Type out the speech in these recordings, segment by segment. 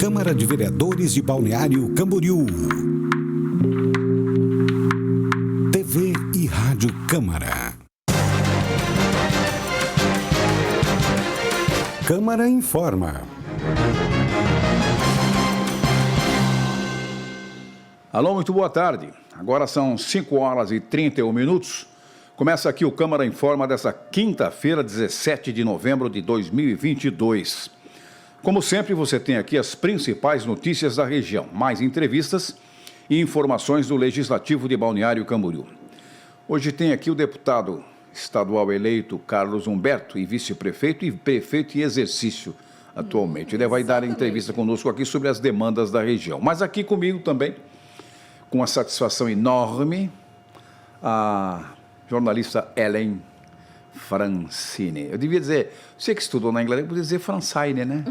Câmara de Vereadores de Balneário Camboriú. TV e Rádio Câmara. Câmara informa. Alô, muito boa tarde. Agora são 5 horas e 31 minutos. Começa aqui o Câmara Informa dessa quinta-feira, 17 de novembro de 2022. Como sempre, você tem aqui as principais notícias da região, mais entrevistas e informações do Legislativo de Balneário Camboriú. Hoje tem aqui o deputado estadual eleito Carlos Humberto e vice-prefeito e prefeito em exercício atualmente. Ele vai dar entrevista conosco aqui sobre as demandas da região. Mas aqui comigo também, com uma satisfação enorme, a jornalista Ellen Francine. Eu devia dizer, você que estudou na Inglaterra, eu podia dizer Francine, né?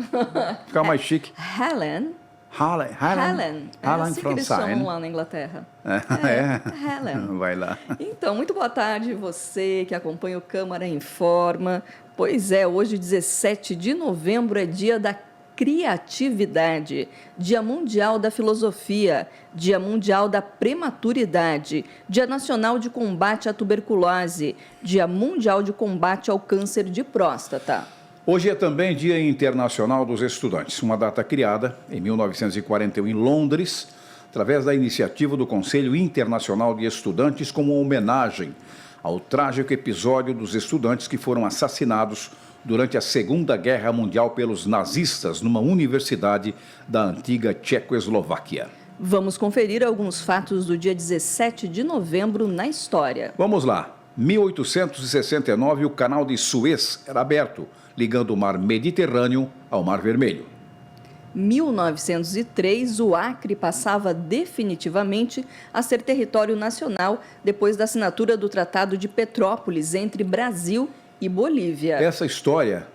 Ficar mais chique. Helen. É assim que eles chamam lá na Inglaterra. Helen. Vai lá. Então, muito boa tarde você que acompanha o Câmara Informa. Pois é, hoje, 17 de novembro, é dia da criatividade, Dia Mundial da Filosofia, Dia Mundial da Prematuridade, Dia Nacional de Combate à Tuberculose, Dia Mundial de Combate ao Câncer de Próstata. Hoje é também Dia Internacional dos Estudantes, uma data criada em 1941 em Londres, através da iniciativa do Conselho Internacional de Estudantes, como uma homenagem ao trágico episódio dos estudantes que foram assassinados durante a Segunda Guerra Mundial pelos nazistas numa universidade da antiga Tchecoslováquia. Vamos conferir alguns fatos do dia 17 de novembro na história. Vamos lá. 1869, o canal de Suez era aberto, ligando o mar Mediterrâneo ao Mar Vermelho. 1903, o Acre passava definitivamente a ser território nacional depois da assinatura do Tratado de Petrópolis entre Brasil e Bolívia. Essa história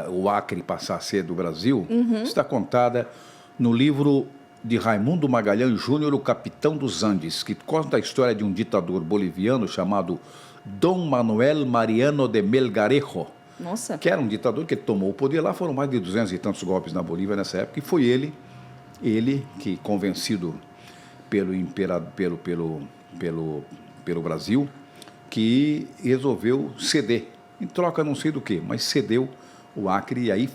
o Acre passar a ser do Brasil está contada no livro de Raimundo Magalhães Júnior, O Capitão dos Andes, que conta a história de um ditador boliviano chamado Dom Manuel Mariano de Melgarejo. Nossa. Que era um ditador que tomou o poder lá, foram mais de 200 e tantos golpes na Bolívia nessa época, e foi ele que, convencido pelo Brasil, que resolveu ceder, em troca não sei do que, mas cedeu o Acre, e aí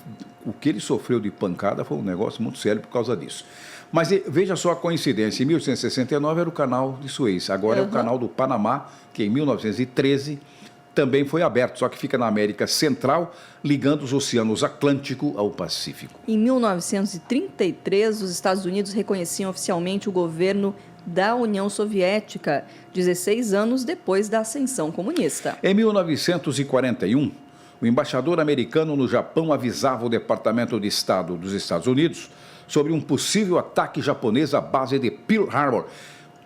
o que ele sofreu de pancada foi um negócio muito sério por causa disso. Mas veja só a coincidência, em 1869 era o canal de Suez, agora é o canal do Panamá, que em 1913 também foi aberto, só que fica na América Central, ligando os oceanos Atlântico ao Pacífico. Em 1933, os Estados Unidos reconheciam oficialmente o governo da União Soviética, 16 anos depois da ascensão comunista. Em 1941, o embaixador americano no Japão avisava o Departamento de Estado dos Estados Unidos sobre um possível ataque japonês à base de Pearl Harbor.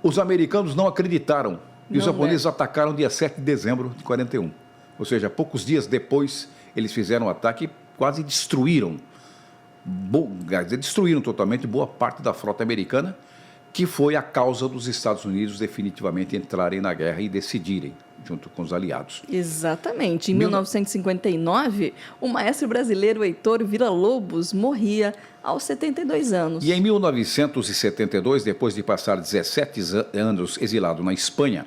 Os americanos não acreditaram e os japoneses atacaram dia 7 de dezembro de 41. Ou seja, poucos dias depois, eles fizeram o ataque e quase destruíram totalmente boa parte da frota americana, que foi a causa dos Estados Unidos definitivamente entrarem na guerra e decidirem, junto com os aliados. Exatamente. Em 1959, o maestro brasileiro Heitor Villa-Lobos morria aos 72 anos. E em 1972, depois de passar 17 anos exilado na Espanha,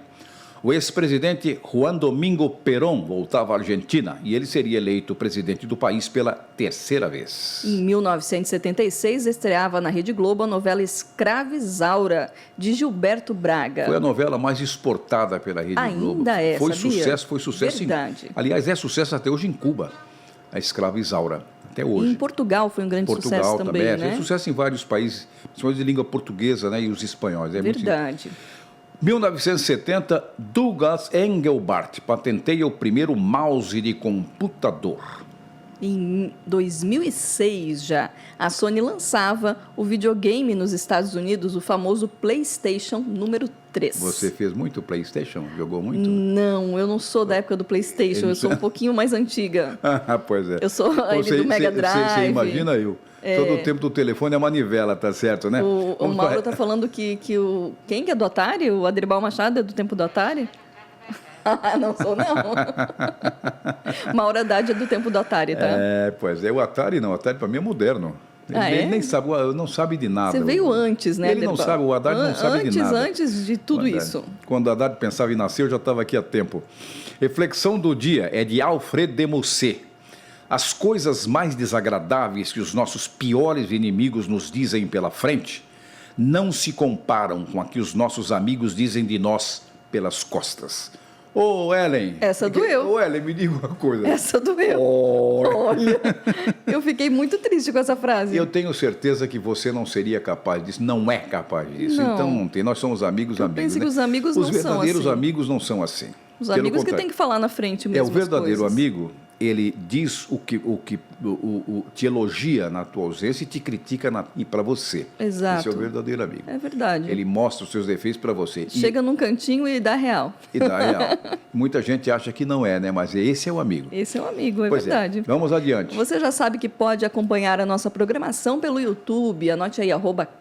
o ex-presidente Juan Domingo Perón voltava à Argentina e ele seria eleito presidente do país pela terceira vez. Em 1976, estreava na Rede Globo a novela Escravizaura, de Gilberto Braga. Foi a novela mais exportada pela Rede Globo. Ainda é, foi sabia? sucesso. Verdade. Aliás, é sucesso até hoje em Cuba, a Escravizaura, até hoje. E em Portugal foi um grande sucesso também, né? Foi sucesso em vários países, principalmente de língua portuguesa, né, e os espanhóis. Verdade. 1970, Douglas Engelbart patenteia o primeiro mouse de computador. Em 2006 já, a Sony lançava o videogame nos Estados Unidos, o famoso PlayStation número 3. Você fez muito PlayStation? Jogou muito? Não, eu não sou da época do PlayStation, eu sou um pouquinho mais antiga. Pois é. Eu sou do Mega Drive. Você imagina eu. Todo o tempo do telefone é manivela, tá certo, né? O Mauro está falando que o... Quem que é do Atari? O Adribal Machado é do tempo do Atari? Não sou, não. Mauro Haddad é do tempo do Atari, tá? Pois é. O Atari não. O Atari para mim é moderno. Ele nem sabe, não sabe de nada. Você veio antes, né? Ele não sabe, o Haddad não sabe de nada. Antes de tudo isso. Quando o Haddad pensava em nascer, eu já estava aqui há tempo. Reflexão do dia é de Alfred de Musset. As coisas mais desagradáveis que os nossos piores inimigos nos dizem pela frente não se comparam com a que os nossos amigos dizem de nós pelas costas. Ô, Ellen. Essa doeu. Ô, Ellen, me diga uma coisa. Essa doeu. Olha, eu fiquei muito triste com essa frase. Eu tenho certeza que você não seria capaz disso, não é capaz disso. Não. Então não tem. Nós somos amigos. Eu penso que os amigos não são assim. Os verdadeiros amigos não são assim. Os amigos que tem que falar na frente mesmo. O verdadeiro amigo, ele diz te elogia na tua ausência e te critica para você. Exato. Esse é o verdadeiro amigo. É verdade. Ele mostra os seus defeitos para você. Chega num cantinho e dá real. E dá real. Muita gente acha que não é, né? Mas esse é o amigo. Esse é o amigo, é verdade. Vamos adiante. Você já sabe que pode acompanhar a nossa programação pelo YouTube. Anote aí,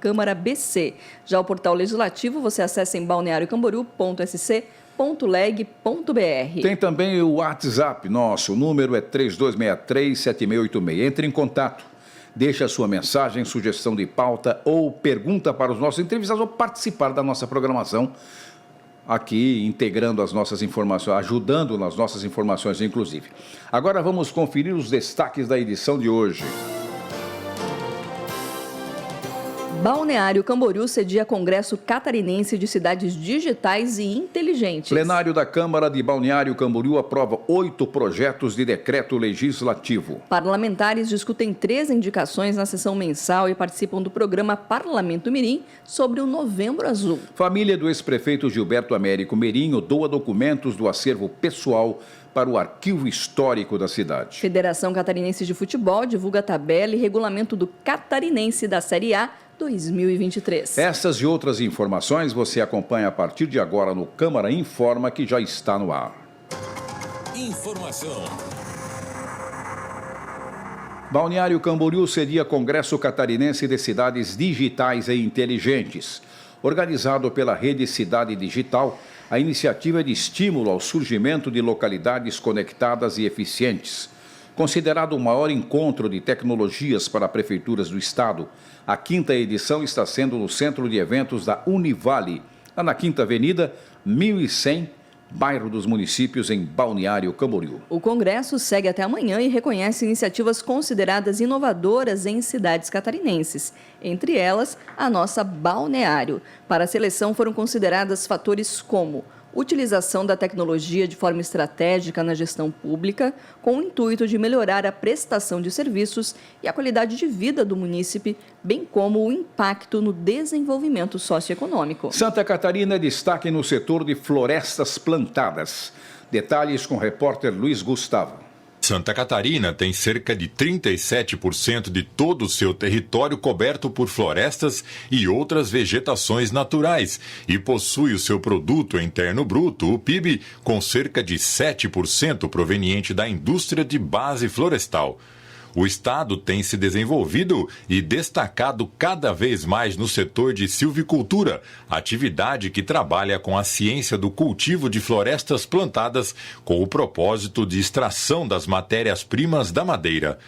@CâmaraBC. Já o portal legislativo você acessa em balneariocamboriú.sc.leg.br. Tem também o WhatsApp nosso, o número é 3263-7686. Entre em contato, deixe a sua mensagem, sugestão de pauta ou pergunta para os nossos entrevistados ou participar da nossa programação aqui, integrando as nossas informações, ajudando nas nossas informações, inclusive. Agora vamos conferir os destaques da edição de hoje. Balneário Camboriú cedia Congresso Catarinense de Cidades Digitais e Inteligentes. Plenário da Câmara de Balneário Camboriú aprova 8 projetos de decreto legislativo. Parlamentares discutem 3 indicações na sessão mensal e participam do programa Parlamento Mirim sobre o Novembro Azul. Família do ex-prefeito Gilberto Américo Merinho doa documentos do acervo pessoal para o arquivo histórico da cidade. Federação Catarinense de Futebol divulga a tabela e regulamento do Catarinense da Série A 2023. Essas e outras informações você acompanha a partir de agora no Câmara Informa, que já está no ar. Informação. Balneário Camboriú cedia Congresso Catarinense de Cidades Digitais e Inteligentes. Organizado pela Rede Cidade Digital, a iniciativa é de estímulo ao surgimento de localidades conectadas e eficientes. Considerado o maior encontro de tecnologias para prefeituras do estado, a 5ª edição está sendo no Centro de Eventos da Univale, lá na 5ª Avenida, 1100, bairro dos Municípios, em Balneário Camboriú. O Congresso segue até amanhã e reconhece iniciativas consideradas inovadoras em cidades catarinenses, entre elas a nossa Balneário. Para a seleção foram consideradas fatores como utilização da tecnologia de forma estratégica na gestão pública, com o intuito de melhorar a prestação de serviços e a qualidade de vida do munícipe, bem como o impacto no desenvolvimento socioeconômico. Santa Catarina é destaque no setor de florestas plantadas. Detalhes com o repórter Luiz Gustavo. Santa Catarina tem cerca de 37% de todo o seu território coberto por florestas e outras vegetações naturais e possui o seu produto interno bruto, o PIB, com cerca de 7% proveniente da indústria de base florestal. O estado tem se desenvolvido e destacado cada vez mais no setor de silvicultura, atividade que trabalha com a ciência do cultivo de florestas plantadas com o propósito de extração das matérias-primas da madeira.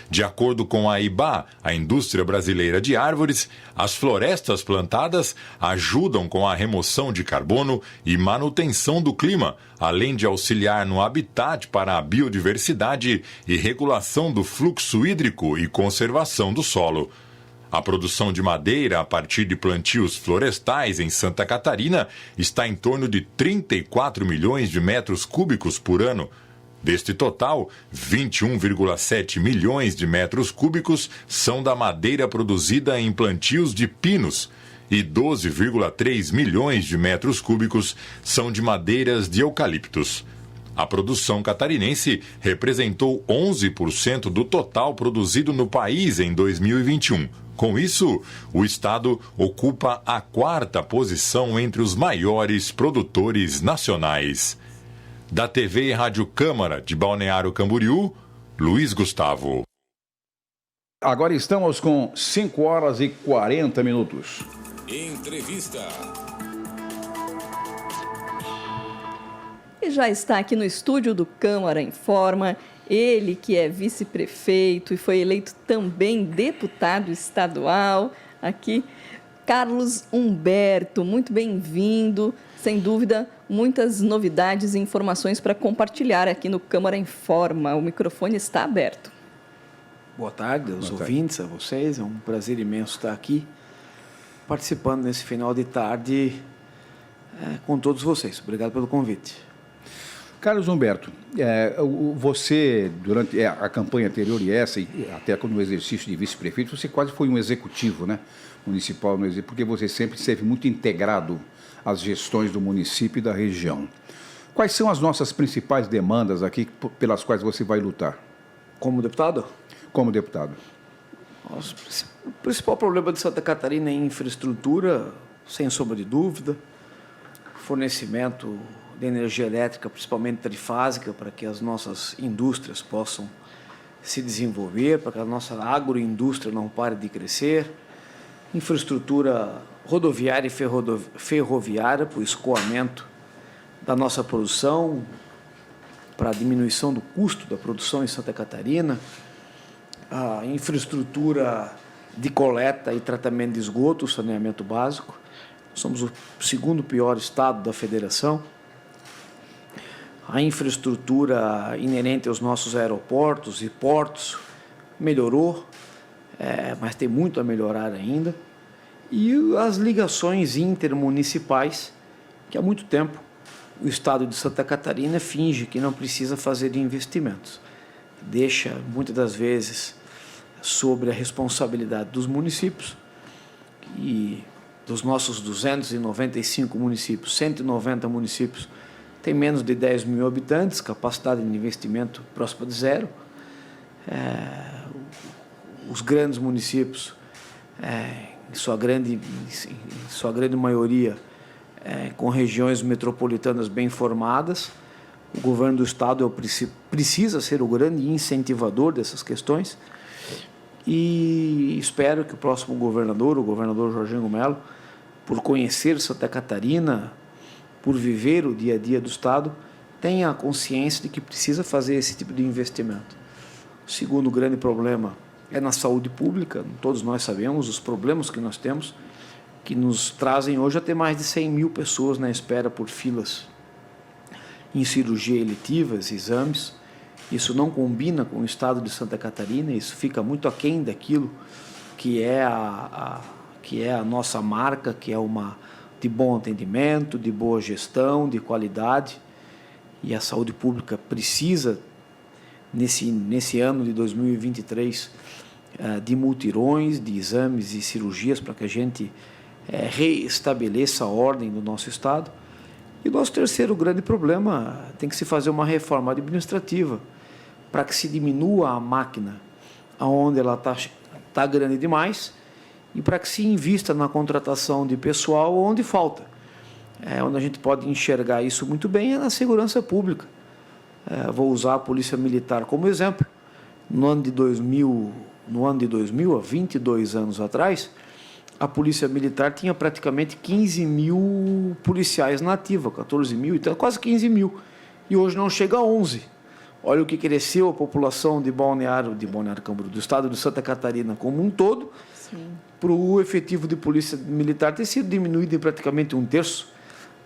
De acordo com a IBA, a Indústria Brasileira de Árvores, as florestas plantadas ajudam com a remoção de carbono e manutenção do clima, além de auxiliar no habitat para a biodiversidade e regulação do fluxo hídrico e conservação do solo. A produção de madeira a partir de plantios florestais em Santa Catarina está em torno de 34 milhões de metros cúbicos por ano. Deste total, 21,7 milhões de metros cúbicos são da madeira produzida em plantios de pinos e 12,3 milhões de metros cúbicos são de madeiras de eucaliptos. A produção catarinense representou 11% do total produzido no país em 2021. Com isso, o estado ocupa a 4ª posição entre os maiores produtores nacionais. Da TV e Rádio Câmara de Balneário Camboriú, Luiz Gustavo. Agora estamos com 5 horas e 40 minutos. Entrevista. E já está aqui no estúdio do Câmara Informa Ele que é vice-prefeito e foi eleito também deputado estadual. Aqui, Carlos Humberto, muito bem-vindo. Sem dúvida, muitas novidades e informações para compartilhar aqui no Câmara Informa. O microfone está aberto. Boa tarde aos ouvintes, a vocês. É um prazer imenso estar aqui participando nesse final de tarde com todos vocês. Obrigado pelo convite. Carlos Humberto, você, durante a campanha anterior e essa, e até no exercício de vice-prefeito, você quase foi um executivo, né, municipal, porque você sempre esteve muito integrado às gestões do município e da região. Quais são as nossas principais demandas aqui pelas quais você vai lutar? Como deputado? Como deputado. O principal problema de Santa Catarina é infraestrutura, sem sombra de dúvida, fornecimento de energia elétrica, principalmente trifásica, para que as nossas indústrias possam se desenvolver, para que a nossa agroindústria não pare de crescer, infraestrutura rodoviária e ferroviária para o escoamento da nossa produção, para a diminuição do custo da produção em Santa Catarina, a infraestrutura de coleta e tratamento de esgoto, saneamento básico. Somos o segundo pior estado da federação. A infraestrutura inerente aos nossos aeroportos e portos melhorou, mas tem muito a melhorar ainda. E as ligações intermunicipais, que há muito tempo o estado de Santa Catarina finge que não precisa fazer investimentos. Deixa, muitas das vezes, sobre a responsabilidade dos municípios, e dos nossos 295 municípios, 190 municípios têm menos de 10 mil habitantes, capacidade de investimento próxima de zero. Os grandes municípios, em sua grande maioria, com regiões metropolitanas bem formadas. O governo do estado precisa ser o grande incentivador dessas questões, e espero que o próximo governador, o governador Jorginho Melo, por conhecer Santa Catarina, por viver o dia a dia do estado, tenha a consciência de que precisa fazer esse tipo de investimento. O segundo grande problema é na saúde pública. Todos nós sabemos os problemas que nós temos, que nos trazem hoje a ter mais de 100 mil pessoas na espera por filas em cirurgia eletivas, exames. Isso não combina com o estado de Santa Catarina, isso fica muito aquém daquilo que é a nossa marca, que é uma de bom atendimento, de boa gestão, de qualidade. E a saúde pública precisa, nesse ano de 2023, de mutirões, de exames e cirurgias para que a gente reestabeleça a ordem do nosso estado. E o nosso terceiro grande problema, tem que se fazer uma reforma administrativa para que se diminua a máquina onde ela está grande demais e para que se invista na contratação de pessoal onde falta. Onde a gente pode enxergar isso muito bem é na segurança pública. Vou usar a Polícia Militar como exemplo. No ano de 2000, há 22 anos atrás, a Polícia Militar tinha praticamente 15 mil policiais na ativa, 14 mil, então quase 15 mil. E hoje não chega a 11. Olha o que cresceu a população de Balneário Camboriú, do estado de Santa Catarina como um todo, para o efetivo de Polícia Militar ter sido diminuído em praticamente um terço.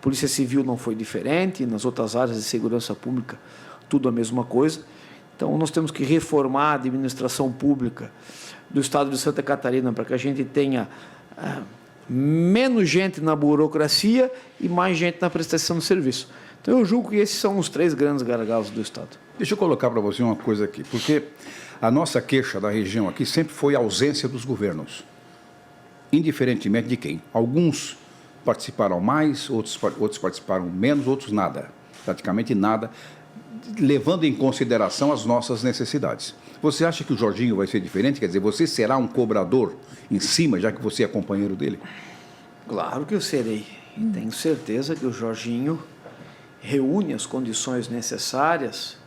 Polícia Civil não foi diferente, nas outras áreas de segurança pública, tudo a mesma coisa. Então, nós temos que reformar a administração pública do estado de Santa Catarina para que a gente tenha menos gente na burocracia e mais gente na prestação de serviço. Então, eu julgo que esses são os três grandes gargalos do estado. Deixa eu colocar para você uma coisa aqui, porque a nossa queixa da região aqui sempre foi a ausência dos governos, indiferentemente de quem. Alguns participaram mais, outros participaram menos, outros nada, praticamente nada, levando em consideração as nossas necessidades. Você acha que o Jorginho vai ser diferente? Quer dizer, você será um cobrador em cima, já que você é companheiro dele? Claro que eu serei. E tenho certeza que o Jorginho reúne as condições necessárias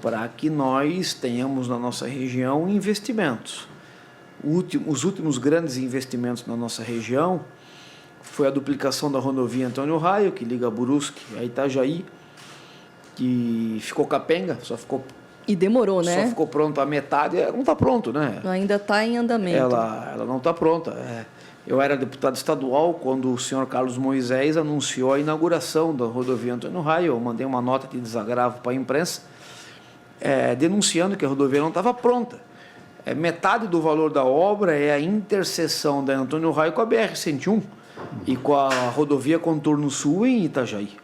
para que nós tenhamos na nossa região investimentos. Os últimos grandes investimentos na nossa região foi a duplicação da rodovia Antônio Raio, que liga Brusque a Itajaí, que ficou capenga, só ficou E demorou, né? Só ficou pronto a metade, não está pronto, né? Ainda está em andamento. Ela não está pronta. Eu era deputado estadual quando o senhor Carlos Moisés anunciou a inauguração da rodovia Antônio Raio. Eu mandei uma nota de desagravo para a imprensa, denunciando que a rodovia não estava pronta. Metade do valor da obra é a interseção da Antônio Raio com a BR-101 e com a rodovia Contorno Sul em Itajaí.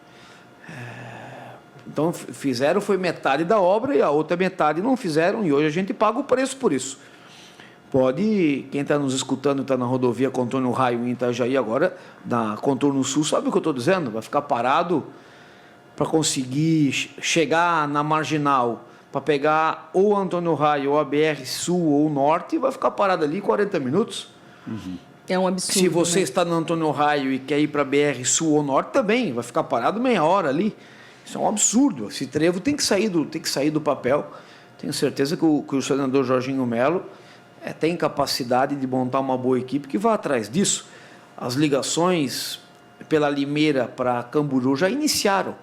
Então, foi metade da obra e a outra metade não fizeram, e hoje a gente paga o preço por isso. Quem está nos escutando, está na rodovia Contorno Raio em Itajaí agora, na Contorno Sul, sabe o que eu estou dizendo? Vai ficar parado para conseguir chegar na Marginal, para pegar ou Antônio Raio, ou a BR Sul ou Norte, vai ficar parado ali 40 minutos. Uhum. É um absurdo. Se você está no Antônio Raio e quer ir para a BR Sul ou Norte, também vai ficar parado meia hora ali. Isso é um absurdo. Esse trevo tem que sair do papel. Tenho certeza que o senador Jorginho Melo tem capacidade de montar uma boa equipe que vá atrás disso. As ligações pela Limeira para Camboriú já iniciaram.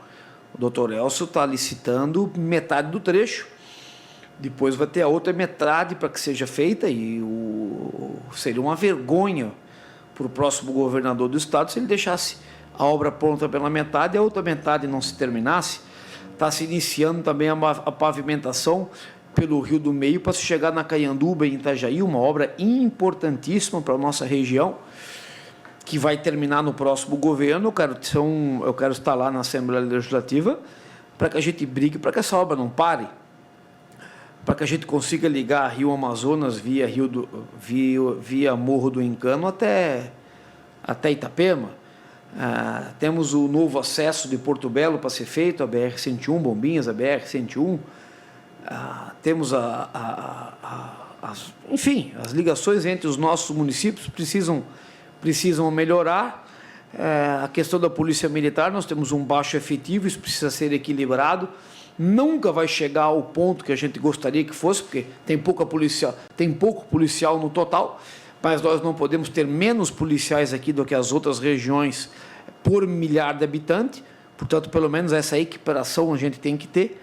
O doutor Elcio está licitando metade do trecho. Depois vai ter a outra metade para que seja feita e seria uma vergonha para o próximo governador do estado se ele deixasse a obra pronta pela metade e a outra metade não se terminasse. Está se iniciando também a pavimentação pelo Rio do Meio para se chegar na Caianduba, em Itajaí, uma obra importantíssima para a nossa região, que vai terminar no próximo governo. Eu quero estar lá na Assembleia Legislativa para que a gente brigue para que essa obra não pare, para que a gente consiga ligar Rio Amazonas via Morro do Encano até Itapema. Temos o novo acesso de Porto Belo para ser feito, a BR-101, Bombinhas, a BR-101. Temos enfim, as ligações entre os nossos municípios precisam melhorar. A questão da Polícia Militar, nós temos um baixo efetivo, isso precisa ser equilibrado. Nunca vai chegar ao ponto que a gente gostaria que fosse, porque tem pouco policial no total, mas nós não podemos ter menos policiais aqui do que as outras regiões por milhar de habitantes. Portanto, pelo menos essa equiparação a gente tem que ter.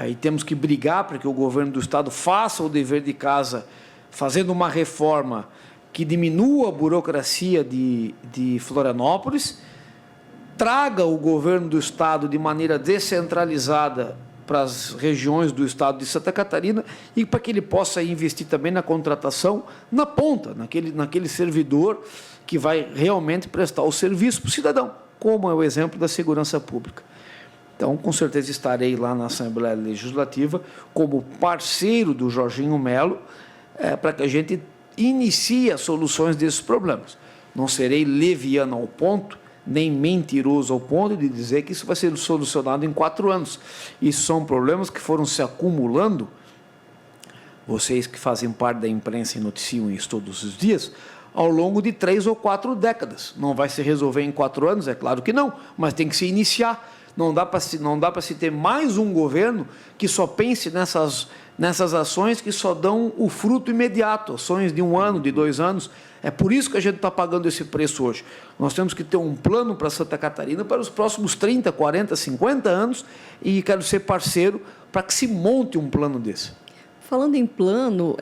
E temos que brigar para que o governo do estado faça o dever de casa, fazendo uma reforma que diminua a burocracia de Florianópolis, traga o governo do estado de maneira descentralizada para as regiões do estado de Santa Catarina e para que ele possa investir também na contratação na ponta, naquele servidor que vai realmente prestar o serviço para o cidadão, como é o exemplo da segurança pública. Então, com certeza estarei lá na Assembleia Legislativa como parceiro do Jorginho Melo para que a gente inicie as soluções desses problemas. Não serei leviano ao ponto, nem mentiroso ao ponto de dizer que isso vai ser solucionado em 4 anos. Isso são problemas que foram se acumulando. Vocês que fazem parte da imprensa e noticiam isso todos os dias, ao longo de 3 ou 4 décadas. Não vai se resolver em 4 anos, é claro que não, mas tem que se iniciar. Não dá para se ter mais um governo que só pense nessas ações que só dão o fruto imediato, ações de 1 ano, de 2 anos. É por isso que a gente está pagando esse preço hoje. Nós temos que ter um plano para Santa Catarina para os próximos 30, 40, 50 anos e quero ser parceiro para que se monte um plano desse. Falando em plano,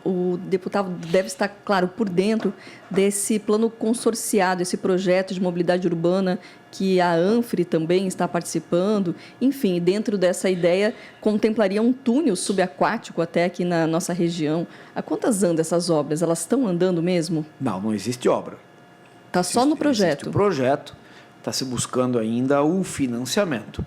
o deputado deve estar, claro, por dentro desse plano consorciado, esse projeto de mobilidade urbana que a ANFRE também está participando. Enfim, dentro dessa ideia, contemplaria um túnel subaquático até aqui na nossa região. Há quantas andam essas obras? Elas estão andando mesmo? Não existe obra. Está só no projeto? Existe o projeto, está se buscando ainda o financiamento.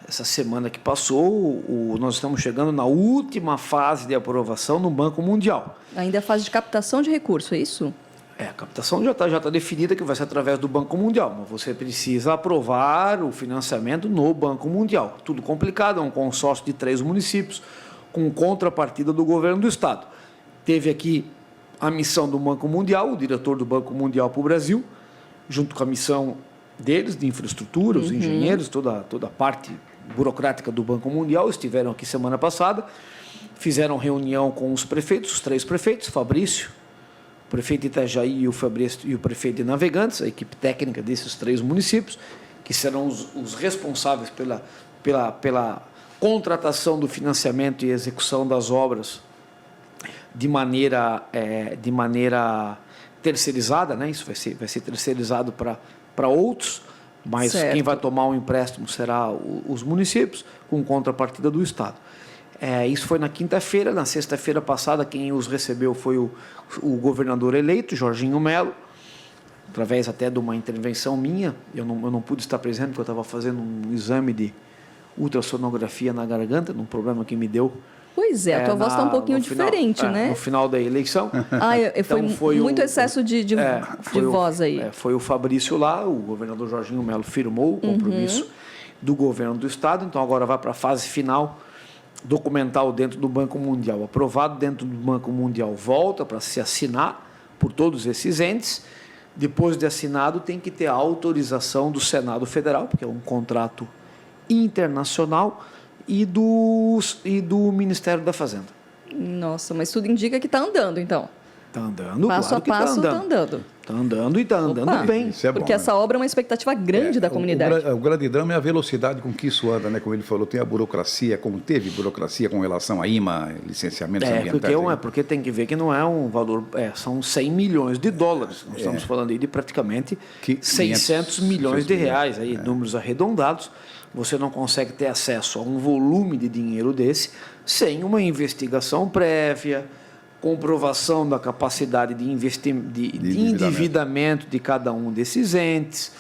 Essa semana que passou, nós estamos chegando na última fase de aprovação no Banco Mundial. Ainda a fase de captação de recurso, é isso? A captação já está definida que vai ser através do Banco Mundial, mas você precisa aprovar o financiamento no Banco Mundial. Tudo complicado, é um consórcio de 3 municípios, com contrapartida do governo do estado. Teve aqui a missão do Banco Mundial, o diretor do Banco Mundial para o Brasil, junto com a missão deles, de infraestrutura, os engenheiros, toda a parte burocrática do Banco Mundial, estiveram aqui semana passada, fizeram reunião com os prefeitos, os 3 prefeitos, Fabrício, o prefeito de Itajaí e o prefeito de Navegantes, a equipe técnica desses 3 municípios, que serão os responsáveis pela contratação do financiamento e execução das obras de maneira terceirizada, né? Isso vai ser terceirizado para outros, mas certo. Quem vai tomar o empréstimo será os municípios, com contrapartida do Estado. Isso foi na quinta-feira. Na sexta-feira passada, quem os recebeu foi o governador eleito, Jorginho Melo, através até de uma intervenção minha. Eu não pude estar presente porque eu estava fazendo um exame de ultrassonografia na garganta, num problema que me deu. Pois é, a tua voz está um pouquinho diferente, né? No final da eleição. Foi muito excesso de voz aí. Foi o Fabrício lá, o governador Jorginho Melo firmou o compromisso do governo do Estado, então agora vai para a fase final documental dentro do Banco Mundial. Aprovado dentro do Banco Mundial, volta para se assinar por todos esses entes. Depois de assinado, tem que ter a autorização do Senado Federal, porque é um contrato internacional, e do Ministério da Fazenda. Nossa, mas tudo indica que está andando, então. Está andando, passo claro a passo está andando. Está andando. Está andando e está andando bem. Isso é bom, Porque né? essa obra é uma expectativa grande da comunidade. O grande drama é a velocidade com que isso anda, né? Como ele falou, tem a burocracia, como teve burocracia com relação à IMA, licenciamentos ambientais. Porque tem que ver que não é um valor, são 100 milhões de dólares. Nós estamos falando aí de praticamente 600 milhões de reais, aí, números arredondados. Você não consegue ter acesso a um volume de dinheiro desse sem uma investigação prévia, comprovação da capacidade de endividamento de cada um desses entes,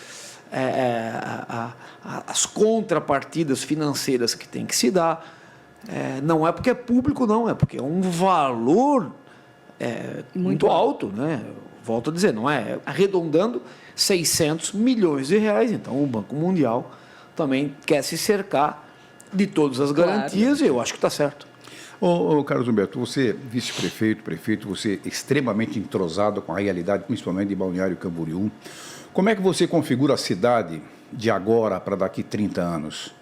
as contrapartidas financeiras que tem que se dar. Não é porque é público, não, é porque é um valor muito alto, né? Volto a dizer, não é? Arredondando 600 milhões de reais. Então, o Banco Mundial também quer se cercar de todas as garantias, e eu acho que está certo. Carlos Humberto, você vice-prefeito, você extremamente entrosado com a realidade, principalmente de Balneário Camboriú. Como é que você configura a cidade de agora para daqui 30 anos?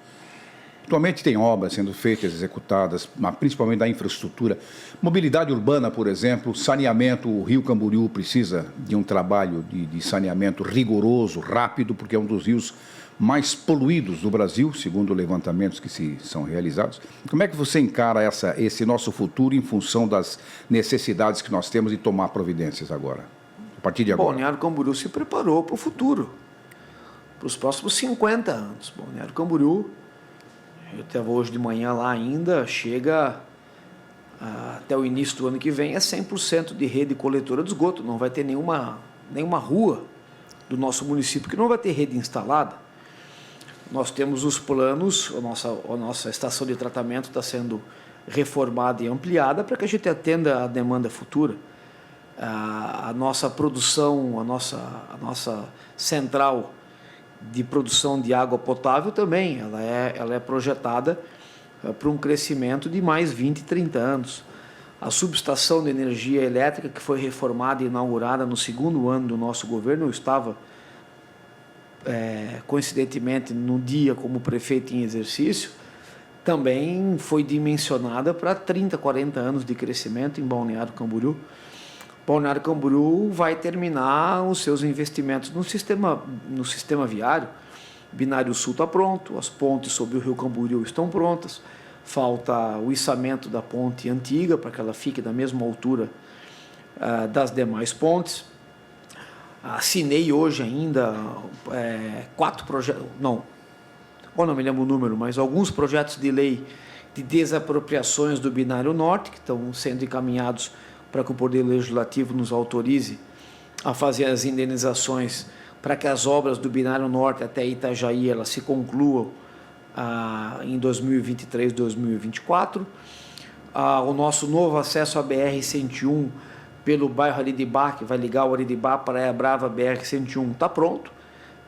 Atualmente tem obras sendo feitas, executadas, mas principalmente da infraestrutura. Mobilidade urbana, por exemplo, saneamento, o Rio Camboriú precisa de um trabalho de saneamento rigoroso, rápido, porque é um dos rios mais poluídos do Brasil, segundo levantamentos que são realizados. Como é que você encara esse nosso futuro em função das necessidades que nós temos de tomar providências agora, a partir de agora? Balneário Camboriú se preparou para o futuro, para os próximos 50 anos. Balneário Camboriú, eu estava hoje de manhã lá ainda, chega até o início do ano que vem, 100% de rede coletora de esgoto. Não vai ter nenhuma rua do nosso município que não vai ter rede instalada. Nós temos os planos, a nossa estação de tratamento está sendo reformada e ampliada para que a gente atenda a demanda futura. A nossa produção, a nossa central de produção de água potável também, ela é projetada para um crescimento de mais 20, 30 anos. A subestação de energia elétrica, que foi reformada e inaugurada no segundo ano do nosso governo, eu estava coincidentemente no dia como prefeito em exercício, também foi dimensionada para 30, 40 anos de crescimento em Balneário Camboriú. Balneário Camboriú vai terminar os seus investimentos no sistema viário. Binário Sul está pronto, as pontes sobre o Rio Camboriú estão prontas, falta o içamento da ponte antiga para que ela fique da mesma altura das demais pontes. Assinei hoje ainda 4 projetos, não me lembro o número, mas alguns projetos de lei de desapropriações do Binário Norte, que estão sendo encaminhados para que o Poder Legislativo nos autorize a fazer as indenizações para que as obras do Binário Norte até Itajaí elas se concluam em 2023, 2024. O nosso novo acesso à BR-101 pelo bairro Aridibá, que vai ligar o Aridibá para Praia Brava, BR-101, está pronto.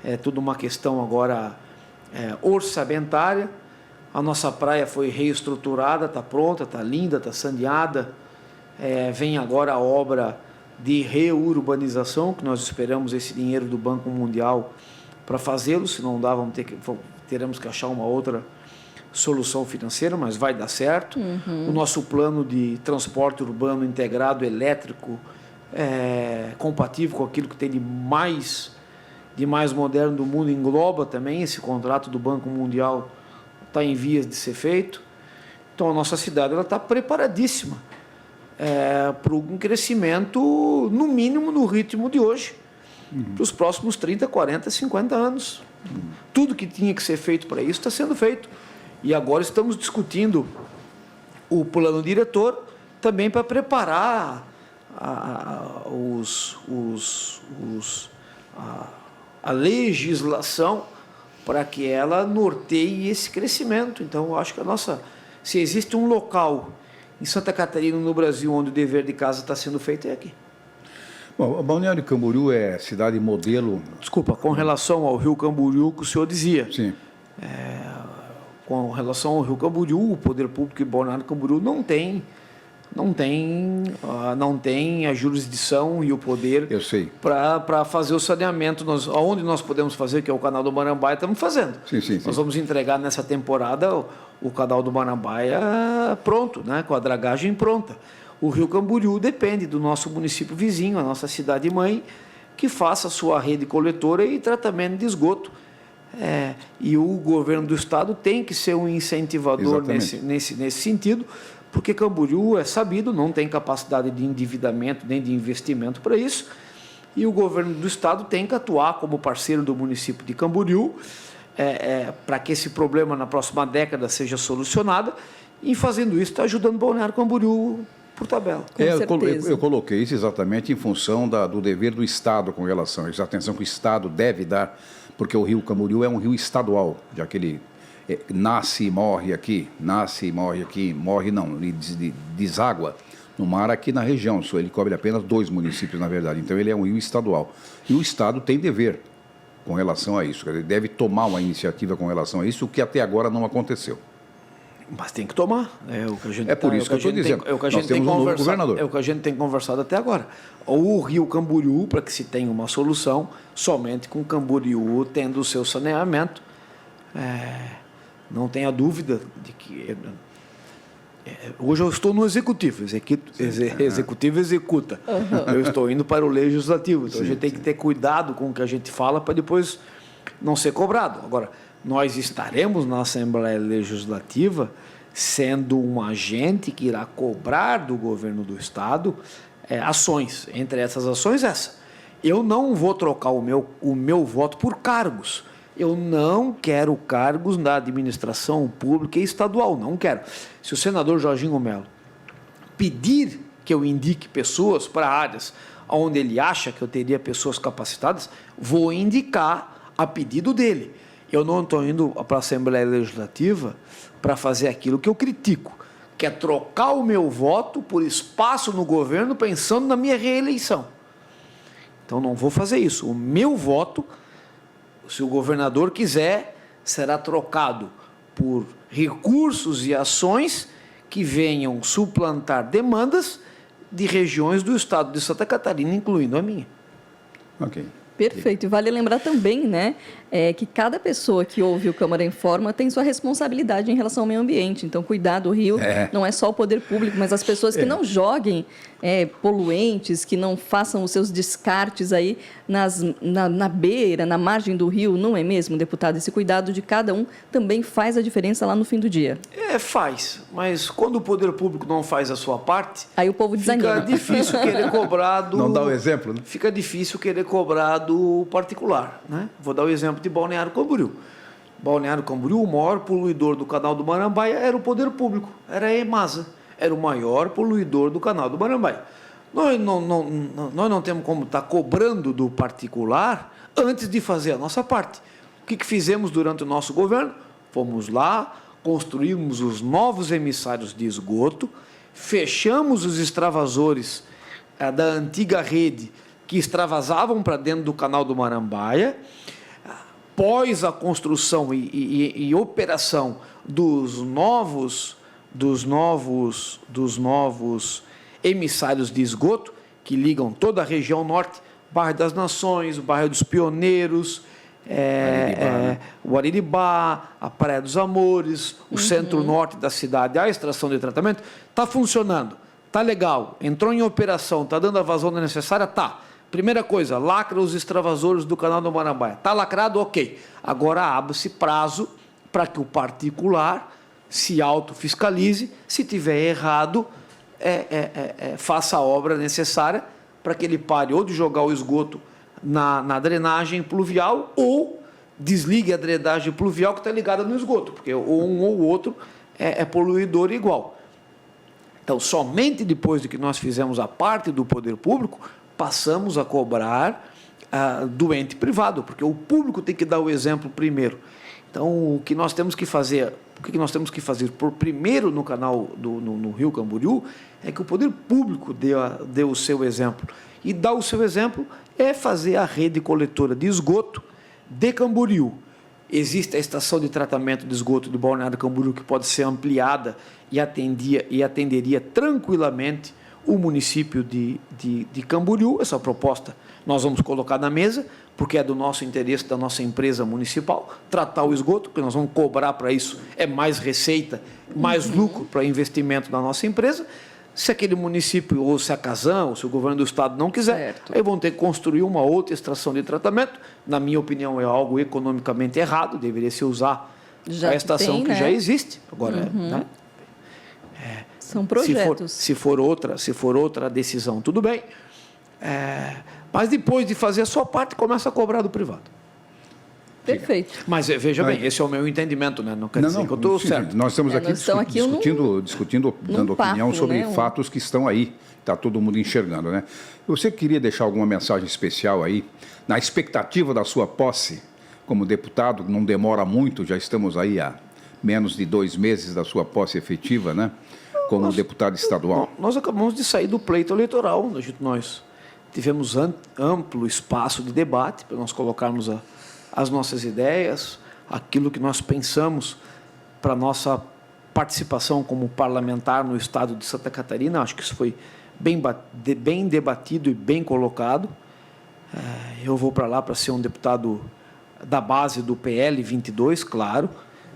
É tudo uma questão agora orçamentária. A nossa praia foi reestruturada, está pronta, está linda, está saneada. Vem agora a obra de reurbanização, que nós esperamos esse dinheiro do Banco Mundial para fazê-lo. Se não dá, teremos que achar uma outra solução financeira, mas vai dar certo. O nosso plano de transporte urbano integrado elétrico compatível com aquilo que tem de mais moderno do mundo, engloba também esse contrato do Banco Mundial, está em vias de ser feito. Então, a nossa cidade está preparadíssima para um crescimento, no mínimo, no ritmo de hoje, para os próximos 30, 40, 50 anos. Tudo que tinha que ser feito para isso está sendo feito. E agora estamos discutindo o plano diretor também para preparar a legislação para que ela norteie esse crescimento. Então, eu acho que se existe um local em Santa Catarina, no Brasil, onde o dever de casa está sendo feito, é aqui. Bom, Balneário Camboriú é cidade modelo... Desculpa, com relação ao Rio Camboriú, que o senhor dizia. Sim. Com relação ao Rio Camboriú, o poder público de Balneário Camboriú não tem a jurisdição e o poder para fazer o saneamento. Onde nós podemos fazer, que é o canal do Marambaia, estamos fazendo. Sim. Nós vamos entregar nessa temporada o canal do Marambaia pronto, né, com a dragagem pronta. O Rio Camboriú depende do nosso município vizinho, a nossa cidade-mãe, que faça a sua rede coletora e tratamento de esgoto. E o governo do estado tem que ser um incentivador nesse sentido, porque Camboriú, é sabido, não tem capacidade de endividamento nem de investimento para isso, e o governo do estado tem que atuar como parceiro do município de Camboriú para que esse problema na próxima década seja solucionado, e fazendo isso está ajudando o Balneário Camboriú por tabela. Eu coloquei isso exatamente em função do dever do Estado com relação a isso, a atenção que o Estado deve dar, porque o Rio Camboriú é um rio estadual, já que ele nasce e morre aqui, morre não, ele deságua no mar aqui na região, ele cobre apenas 2 municípios, na verdade, então ele é um rio estadual. E o Estado tem dever com relação a isso, ele deve tomar uma iniciativa com relação a isso, o que até agora não aconteceu. Mas tem que tomar. Por isso que eu estou dizendo. Nós temos um novo governador. É o que a gente tem conversado até agora. O Rio Camboriú, para que se tenha uma solução, somente com Camboriú tendo o seu saneamento. Não tenha dúvida de que... Hoje eu estou no executivo. Executivo executa. Eu estou indo para o legislativo. Então a gente tem que ter cuidado com o que a gente fala para depois não ser cobrado. Agora, nós estaremos na Assembleia Legislativa sendo um agente que irá cobrar do governo do Estado ações. Entre essas ações, eu não vou trocar o meu voto por cargos. Eu não quero cargos na administração pública e estadual, não quero. Se o senador Jorginho Melo pedir que eu indique pessoas para áreas onde ele acha que eu teria pessoas capacitadas, vou indicar a pedido dele. Eu não estou indo para a Assembleia Legislativa para fazer aquilo que eu critico, que é trocar o meu voto por espaço no governo pensando na minha reeleição. Então não vou fazer isso. O meu voto, se o governador quiser, será trocado por recursos e ações que venham suplantar demandas de regiões do estado de Santa Catarina, incluindo a minha. Ok. Perfeito. E vale lembrar também, né, que cada pessoa que ouve o Câmara Informa tem sua responsabilidade em relação ao meio ambiente. Então, cuidar do rio não é só o poder público, mas as pessoas que não joguem poluentes, que não façam os seus descartes aí na beira, na margem do rio, não é mesmo, deputado? Esse cuidado de cada um também faz a diferença lá no fim do dia. Faz, mas quando o poder público não faz a sua parte, aí o povo desanima. Fica difícil querer cobrar do... Não dá o exemplo, né? Fica difícil querer cobrar do particular, né? Vou dar o exemplo de Balneário Camboriú. Balneário Camboriú, o maior poluidor do canal do Marambaia era o poder público, era a EMASA, era o maior poluidor do canal do Marambaia. Nós não temos como estar cobrando do particular antes de fazer a nossa parte. O que fizemos durante o nosso governo? Fomos lá, construímos os novos emissários de esgoto, fechamos os extravasores da antiga rede que extravasavam para dentro do canal do Marambaia, após a construção e operação dos novos emissários de esgoto, que ligam toda a região norte, bairro das Nações, o bairro dos Pioneiros, o Ariribá, a Praia dos Amores, o centro-norte da cidade, a extração de tratamento, está funcionando, está legal, entrou em operação, está dando a vazão necessária, está. Primeira coisa, lacra os extravasores do canal do Marambaia. Está lacrado? Ok. Agora abre-se prazo para que o particular se autofiscalize, se tiver errado, faça a obra necessária para que ele pare ou de jogar o esgoto na drenagem pluvial ou desligue a drenagem pluvial que está ligada no esgoto, porque um ou outro é poluidor igual. Então, somente depois de que nós fizemos a parte do poder público, passamos a cobrar do ente privado, porque o público tem que dar o exemplo primeiro. Então, o que nós temos que fazer por primeiro no canal no Rio Camboriú é que o poder público dê o seu exemplo. E dar o seu exemplo é fazer a rede coletora de esgoto de Camboriú. Existe a estação de tratamento de esgoto de Balneário Camboriú que pode ser ampliada e atenderia tranquilamente o município de Camboriú. Essa proposta nós vamos colocar na mesa, porque é do nosso interesse, da nossa empresa municipal, tratar o esgoto, porque nós vamos cobrar para isso, é mais receita, mais lucro para investimento da nossa empresa. Se aquele município, ou se a Casan, ou se o governo do estado não quiser, aí vão ter que construir uma outra estação de tratamento. Na minha opinião, é algo economicamente errado, deveria se usar a estação que já existe. Agora, são projetos. Se for outra decisão, tudo bem. Mas depois de fazer a sua parte, começa a cobrar do privado. Perfeito. Mas veja bem, esse é o meu entendimento, né? Não quer dizer que eu estou certo. Nós estamos aqui discutindo, dando opinião sobre fatos que estão aí, está todo mundo enxergando, né? Você queria deixar alguma mensagem especial aí, na expectativa da sua posse como deputado, não demora muito, já estamos aí há menos de 2 meses da sua posse efetiva, né? Como deputado estadual. Nós acabamos de sair do pleito eleitoral, nós tivemos amplo espaço de debate para nós colocarmos as nossas ideias, aquilo que nós pensamos para a nossa participação como parlamentar no estado de Santa Catarina. Acho que isso foi bem debatido e bem colocado. Eu vou para lá para ser um deputado da base do PL 22, claro.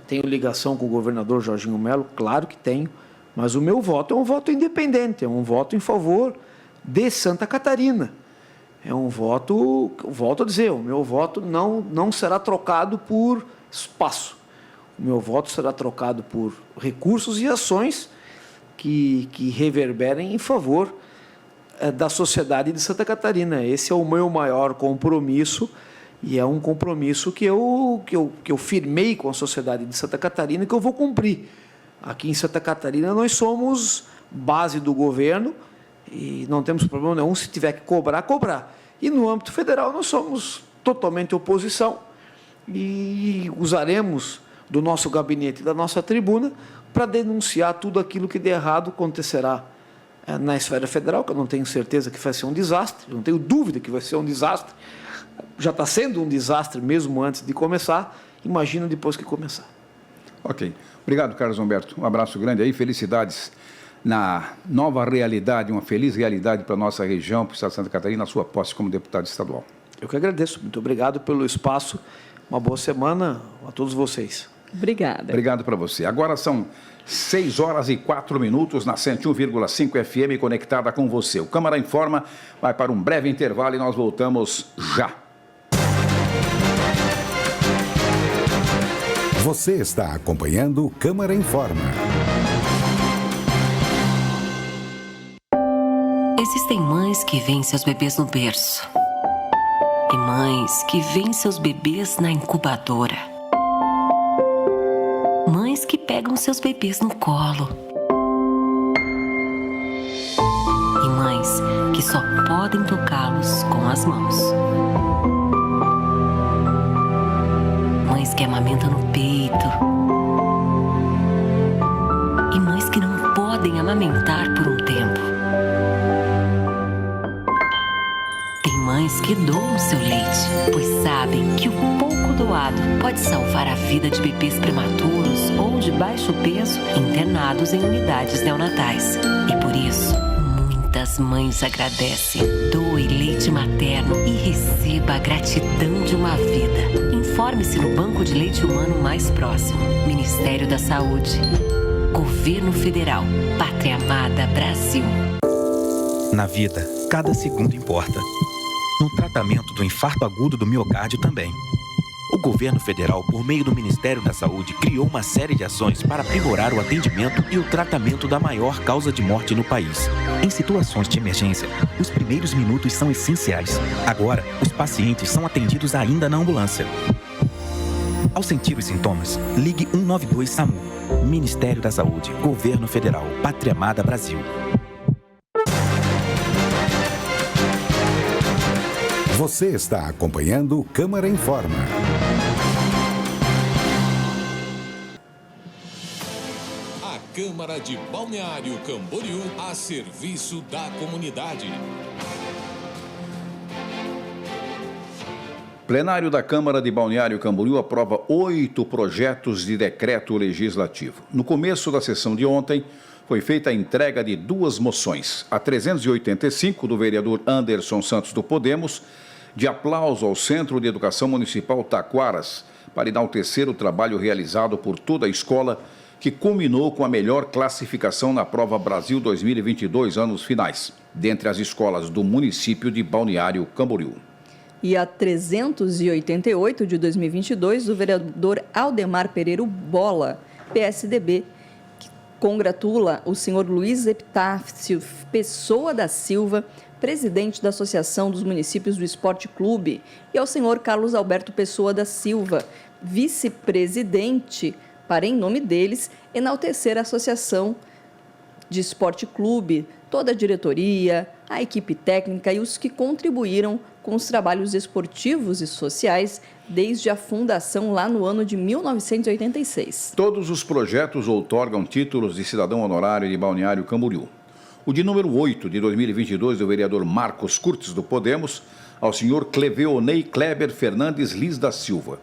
Tenho ligação com o governador Jorginho Melo, claro que tenho. Mas o meu voto é um voto independente, é um voto em favor de Santa Catarina. É um voto, volto a dizer, o meu voto não será trocado por espaço. O meu voto será trocado por recursos e ações que reverberem em favor da sociedade de Santa Catarina. Esse é o meu maior compromisso e é um compromisso que eu firmei com a sociedade de Santa Catarina e que eu vou cumprir. Aqui em Santa Catarina nós somos base do governo e não temos problema nenhum, se tiver que cobrar. E no âmbito federal nós somos totalmente oposição e usaremos do nosso gabinete e da nossa tribuna para denunciar tudo aquilo que de errado acontecerá na esfera federal, que eu não tenho certeza que vai ser um desastre, não tenho dúvida que vai ser um desastre, já está sendo um desastre mesmo antes de começar, imagina depois que começar. Ok. Obrigado, Carlos Humberto. Um abraço grande aí, felicidades na nova realidade, uma feliz realidade para a nossa região, para o estado de Santa Catarina, a sua posse como deputado estadual. Eu que agradeço. Muito obrigado pelo espaço. Uma boa semana a todos vocês. Obrigada. Obrigado para você. Agora são 6h04 na 101,5 FM conectada com você. O Câmara Informa vai para um breve intervalo e nós voltamos já. Você está acompanhando o Câmara Informa. Existem mães que veem seus bebês no berço e mães que veem seus bebês na incubadora. Mães que pegam seus bebês no colo. E mães que só podem tocá-los com as mãos. Mães que amamentam no peito. E mães que não podem amamentar por um tempo. Tem mães que doam seu leite, pois sabem que o pouco doado pode salvar a vida de bebês prematuros ou de baixo peso internados em unidades neonatais. E por isso, muitas mães agradecem. Doe leite materno e receba a gratidão de uma vida. Informe-se no banco de leite humano mais próximo. Ministério da Saúde. Governo Federal. Pátria Amada Brasil. Na vida, cada segundo importa. No tratamento do infarto agudo do miocárdio também. O governo federal, por meio do Ministério da Saúde, criou uma série de ações para aprimorar o atendimento e o tratamento da maior causa de morte no país. Em situações de emergência, os primeiros minutos são essenciais. Agora, os pacientes são atendidos ainda na ambulância. Ao sentir os sintomas, ligue 192 SAMU. Ministério da Saúde, Governo Federal, Pátria Amada Brasil. Você está acompanhando Câmara Informa. A Câmara de Balneário Camboriú a serviço da comunidade. Plenário da Câmara de Balneário Camboriú aprova 8 projetos de decreto legislativo. No começo da sessão de ontem, foi feita a entrega de 2 moções. A 385, do vereador Anderson Santos do Podemos, de aplauso ao Centro de Educação Municipal Taquaras, para enaltecer o trabalho realizado por toda a escola, que culminou com a melhor classificação na Prova Brasil 2022, anos finais, dentre as escolas do município de Balneário Camboriú. E a 388 de 2022, do vereador Aldemar Pereira Bola, PSDB, que congratula o senhor Luiz Epitácio Pessoa da Silva, presidente da Associação dos Municípios do Esporte Clube, e ao senhor Carlos Alberto Pessoa da Silva, vice-presidente, para, em nome deles, enaltecer a Associação de Esporte Clube, toda a diretoria, a equipe técnica e os que contribuíram com os trabalhos esportivos e sociais desde a fundação lá no ano de 1986. Todos os projetos outorgam títulos de cidadão honorário de Balneário Camboriú. O de número 8 de 2022, do vereador Marcos Curtis do Podemos, ao senhor Cleveonei Kleber Fernandes Liz da Silva.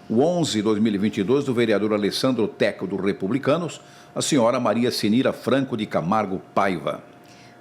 O 11 de 2022, do vereador Alessandro Teco do Republicanos, a senhora Maria Sinira Franco de Camargo Paiva.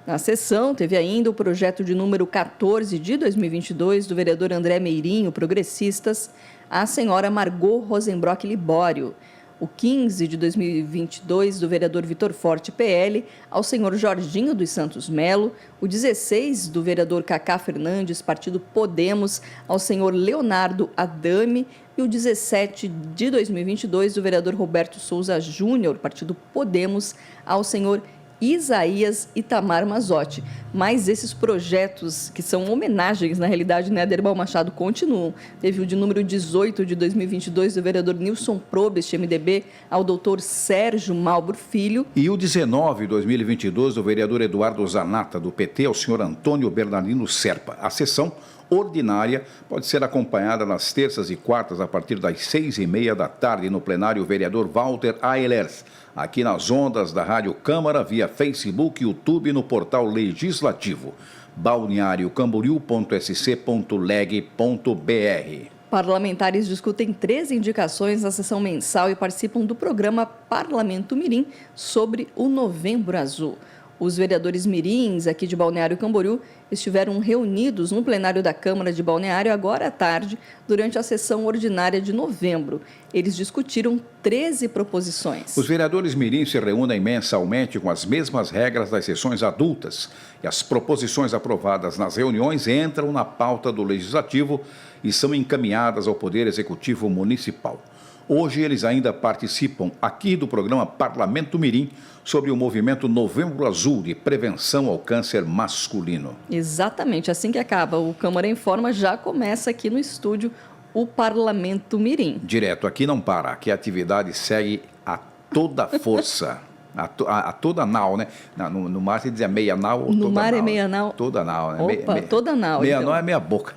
Na sessão, teve ainda o projeto de número 14 de 2022, do vereador André Meirinho, Progressistas, à senhora Margot Rosenbrock Libório. O 15 de 2022, do vereador Vitor Forte, PL, ao senhor Jorginho dos Santos Melo. O 16, do vereador Cacá Fernandes, Partido Podemos, ao senhor Leonardo Adame. E o 17 de 2022, do vereador Roberto Souza Júnior, Partido Podemos, ao senhor Isaías Itamar Mazotti. Mas esses projetos, que são homenagens, na realidade, né, Aderbal Machado, continuam. Teve o de número 18 de 2022, do vereador Nilson Probst, MDB, ao doutor Sérgio Malbro Filho. E o 19 de 2022, do vereador Eduardo Zanata, do PT, ao senhor Antônio Bernardino Serpa. A sessão ordinária pode ser acompanhada nas terças e quartas, a partir das 6h30 da tarde, no plenário vereador Walter Aelers, aqui nas ondas da Rádio Câmara, via Facebook, YouTube e no portal legislativo balneariocamboriú.sc.leg.br. Parlamentares discutem 13 indicações na sessão mensal e participam do programa Parlamento Mirim sobre o Novembro Azul. Os vereadores mirins aqui de Balneário Camboriú estiveram reunidos no plenário da Câmara de Balneário agora à tarde, durante a sessão ordinária de novembro. Eles discutiram 13 proposições. Os vereadores mirins se reúnem mensalmente com as mesmas regras das sessões adultas e as proposições aprovadas nas reuniões entram na pauta do Legislativo e são encaminhadas ao Poder Executivo Municipal. Hoje eles ainda participam aqui do programa Parlamento Mirim sobre o movimento Novembro Azul de prevenção ao câncer masculino. Exatamente, assim que acaba o Câmara Informa, já começa aqui no estúdio o Parlamento Mirim. Direto, aqui não para, aqui a atividade segue a toda força. A toda nau, né? No mar se dizia meia nau ou toda nau. No mar é meia nau? Toda nau, né? Opa, toda nau. Meia então. nau é meia boca.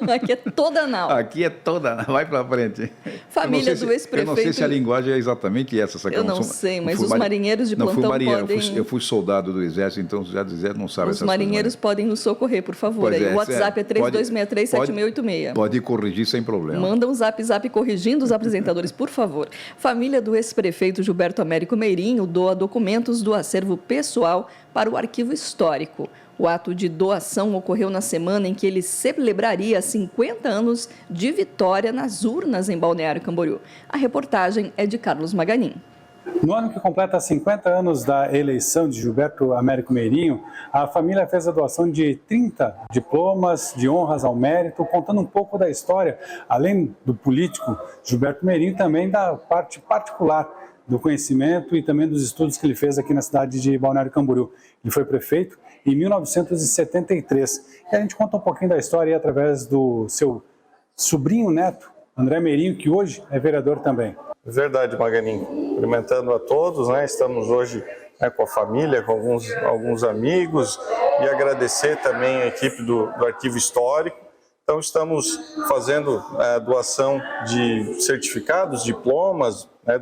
Aqui é toda nau. Aqui é toda nau. Vai pra frente. Família do ex-prefeito... Eu não sei se a linguagem é exatamente essa. Eu não sei, mas os marinheiros de plantão podem... Eu fui soldado do Exército, então já do Exército não sabe essas coisas. Os marinheiros podem nos socorrer, por favor. Aí, o WhatsApp é 3263-7686. Pode corrigir sem problema. Manda um zap corrigindo os apresentadores, por favor. Família do ex-prefeito Gilberto Américo Meirinho doa documentos do acervo pessoal para o arquivo histórico. O ato de doação ocorreu na semana em que ele celebraria 50 anos de vitória nas urnas em Balneário Camboriú. A reportagem é de Carlos Maganin. No ano que completa 50 anos da eleição de Gilberto Américo Meirinho, a família fez a doação de 30 diplomas de honras ao mérito, contando um pouco da história, além do político Gilberto Meirinho, também da parte particular do conhecimento e também dos estudos que ele fez aqui na cidade de Balneário Camboriú. Ele foi prefeito em 1973. E a gente conta um pouquinho da história aí através do seu sobrinho neto, André Meirinho, que hoje é vereador também. Verdade, Maganinho. Cumprimentando a todos, né? Estamos hoje com a família, com alguns amigos, e agradecer também a equipe do Arquivo Histórico. Então, estamos fazendo a doação de certificados, diplomas, né,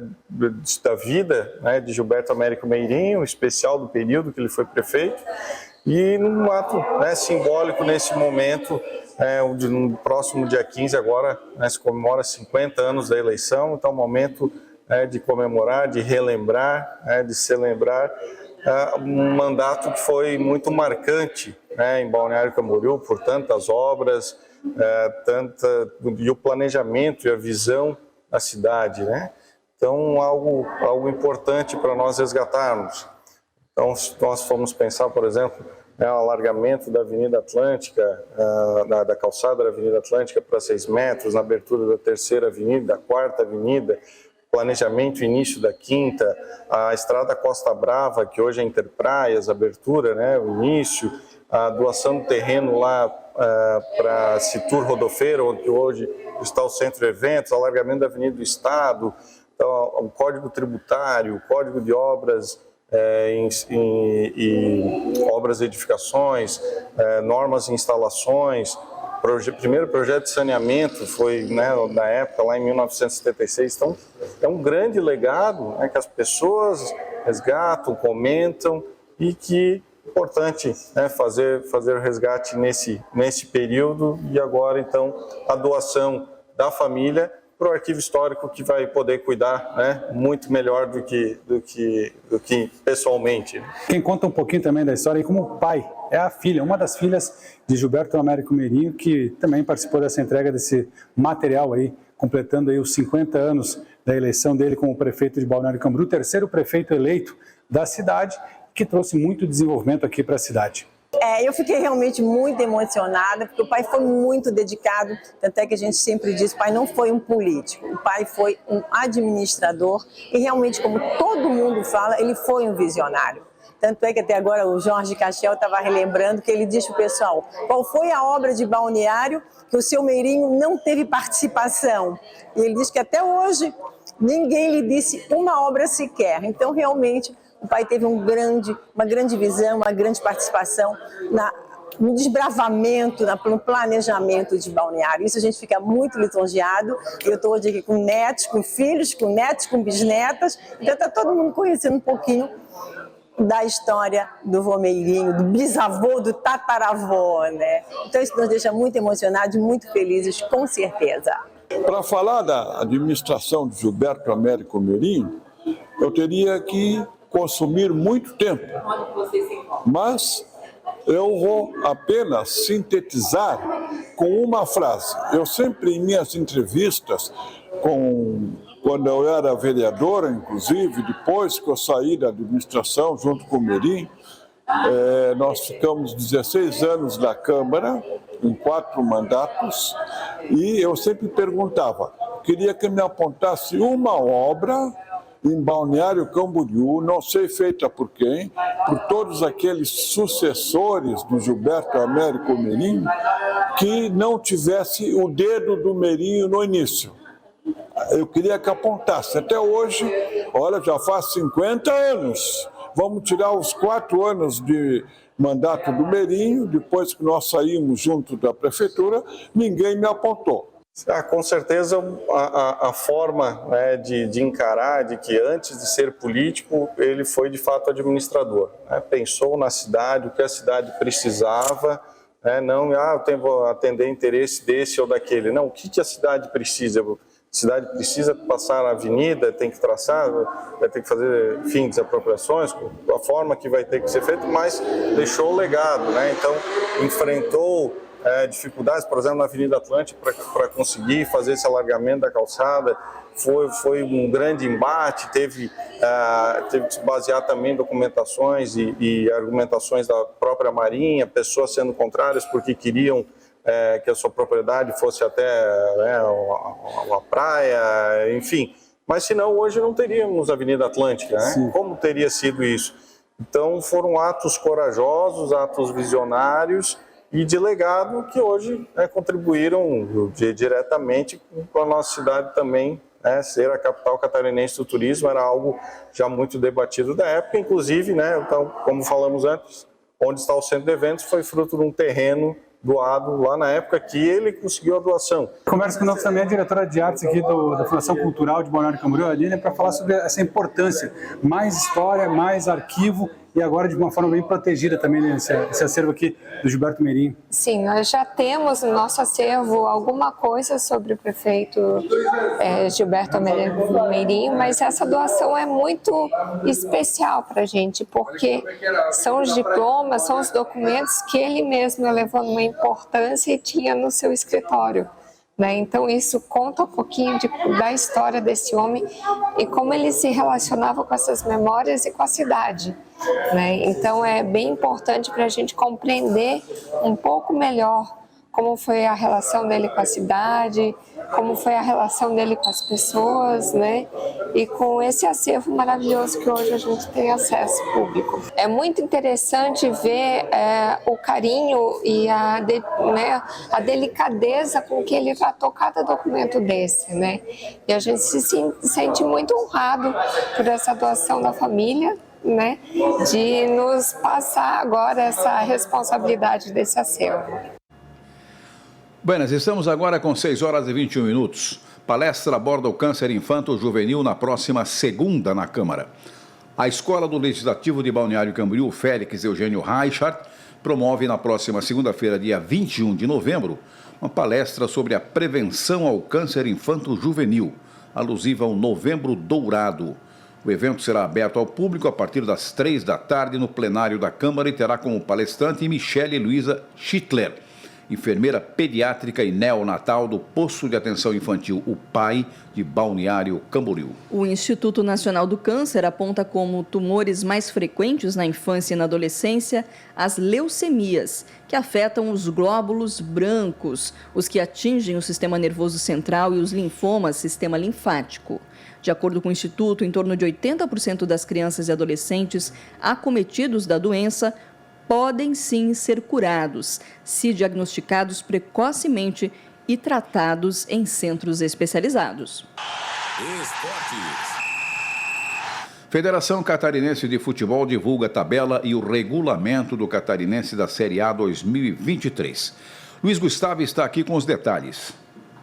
da vida, né, de Gilberto Américo Meirinho, especial do período que ele foi prefeito, e num ato, né, simbólico nesse momento, no próximo dia 15 agora, né, se comemora 50 anos da eleição, então é um momento de comemorar, de relembrar, de celebrar um mandato que foi muito marcante, né, em Balneário Camboriú, por tantas obras, e o planejamento e a visão da cidade, né? Então, algo importante para nós resgatarmos. Então, se nós formos pensar, por exemplo, o alargamento da Avenida Atlântica, da calçada da Avenida Atlântica para 6 metros, na abertura da 3ª Avenida, da 4ª Avenida, planejamento início da 5ª, a Estrada Costa Brava, que hoje é Interpraias, abertura, né, o início, a doação do terreno lá para Citur Rodofeira, onde hoje está o Centro de Eventos, alargamento da Avenida do Estado, então, o Código Tributário, o Código de Obras, obras e edificações, normas e instalações. Primeiro projeto de saneamento foi, né, na época, lá em 1976. Então, é um grande legado, né, que as pessoas resgatam, comentam, e que é importante, né, fazer o resgate nesse período. E agora, então, a doação da família para o Arquivo Histórico, que vai poder cuidar, né, muito melhor do que pessoalmente. Quem conta um pouquinho também da história, e como pai, é a filha, uma das filhas de Gilberto Américo Meirinho, que também participou dessa entrega desse material aí, completando aí os 50 anos da eleição dele como prefeito de Balneário Camboriú, o 3º prefeito eleito da cidade, que trouxe muito desenvolvimento aqui para a cidade. Eu fiquei realmente muito emocionada, porque o pai foi muito dedicado, tanto é que a gente sempre diz, o pai não foi um político, o pai foi um administrador, e realmente, como todo mundo fala, ele foi um visionário. Tanto é que até agora o Jorge Cachel estava relembrando que ele disse para o pessoal, qual foi a obra de Balneário que o seu Meirinho não teve participação? E ele disse que até hoje ninguém lhe disse uma obra sequer. Então, realmente, o pai teve uma grande visão, uma grande participação no desbravamento, no planejamento de Balneário. Isso a gente fica muito lisonjeado. Eu estou hoje aqui com netos, com filhos, com netos, com bisnetas. Então está todo mundo conhecendo um pouquinho da história do vô Meirinho, do bisavô, do tataravô, né? Então isso nos deixa muito emocionados, muito felizes, com certeza. Para falar da administração de Gilberto Américo Meirinho, eu teria que consumir muito tempo, mas eu vou apenas sintetizar com uma frase. Eu sempre, em minhas entrevistas, quando eu era vereador, inclusive, depois que eu saí da administração junto com o Meirinho, nós ficamos 16 anos na Câmara, em 4 mandatos, e eu sempre perguntava, queria que me apontasse uma obra em Balneário Camboriú, não sei feita por quem, por todos aqueles sucessores do Gilberto Américo Meirinho, que não tivesse o dedo do Meirinho no início. Eu queria que apontasse. Até hoje, olha, já faz 50 anos. Vamos tirar os 4 anos de mandato do Meirinho, depois que nós saímos junto da prefeitura, ninguém me apontou. Com certeza a forma, né, de encarar, de que antes de ser político, ele foi de fato administrador, né? Pensou na cidade, o que a cidade precisava, né? Não, eu tenho que atender interesse desse ou daquele. Não, o que a cidade precisa? A cidade precisa passar a avenida, tem que traçar, vai ter que fazer, enfim, desapropriações, a forma que vai ter que ser feito, mas deixou o legado, né? Então, enfrentou dificuldades, por exemplo, na Avenida Atlântica, para conseguir fazer esse alargamento da calçada. Foi um grande embate, teve que se basear também em documentações e argumentações da própria Marinha, pessoas sendo contrárias porque queriam que a sua propriedade fosse até uma praia, enfim. Mas senão hoje não teríamos a Avenida Atlântica, né? Sim. Como teria sido isso? Então foram atos corajosos, atos visionários e de legado que hoje contribuíram diretamente com a nossa cidade também. Ser a capital catarinense do turismo era algo já muito debatido da época, inclusive, então, como falamos antes, onde está o centro de eventos foi fruto de um terreno doado lá na época que ele conseguiu a doação. Conversa conosco também a diretora de artes aqui da Fundação Cultural de Balneário Camboriú, a Aline, para falar sobre essa importância, mais história, mais arquivo e agora de uma forma bem protegida também esse acervo aqui do Gilberto Meirinho. Sim, nós já temos no nosso acervo alguma coisa sobre o prefeito Gilberto Meirinho, mas essa doação é muito especial para a gente, porque são os diplomas, são os documentos que ele mesmo levou numa importância e tinha no seu escritório. Então isso conta um pouquinho da história desse homem e como ele se relacionava com essas memórias e com a cidade. Então é bem importante para a gente compreender um pouco melhor como foi a relação dele com a cidade, como foi a relação dele com as pessoas, e com esse acervo maravilhoso que hoje a gente tem acesso público. É muito interessante ver o carinho e a delicadeza com que ele tratou cada documento desse, E a gente se sente muito honrado por essa doação da família, de nos passar agora essa responsabilidade desse acervo. Buenas, estamos agora com 6 horas e 21 minutos. Palestra aborda o câncer infanto-juvenil na próxima segunda na Câmara. A Escola do Legislativo de Balneário Camboriú, Félix Eugênio Reichert, promove na próxima segunda-feira, dia 21 de novembro, uma palestra sobre a prevenção ao câncer infanto-juvenil, alusiva ao Novembro Dourado. O evento será aberto ao público a partir das 3 da tarde no plenário da Câmara e terá como palestrante Michele Luiza Schittler, enfermeira pediátrica e neonatal do Posto de Atenção Infantil, o PAI, de Balneário Camboriú. O Instituto Nacional do Câncer aponta como tumores mais frequentes na infância e na adolescência as leucemias, que afetam os glóbulos brancos, os que atingem o sistema nervoso central, e os linfomas, sistema linfático. De acordo com o Instituto, em torno de 80% das crianças e adolescentes acometidos da doença podem sim ser curados, se diagnosticados precocemente e tratados em centros especializados. Federação Catarinense de Futebol divulga a tabela e o regulamento do Catarinense da Série A 2023. Luiz Gustavo está aqui com os detalhes.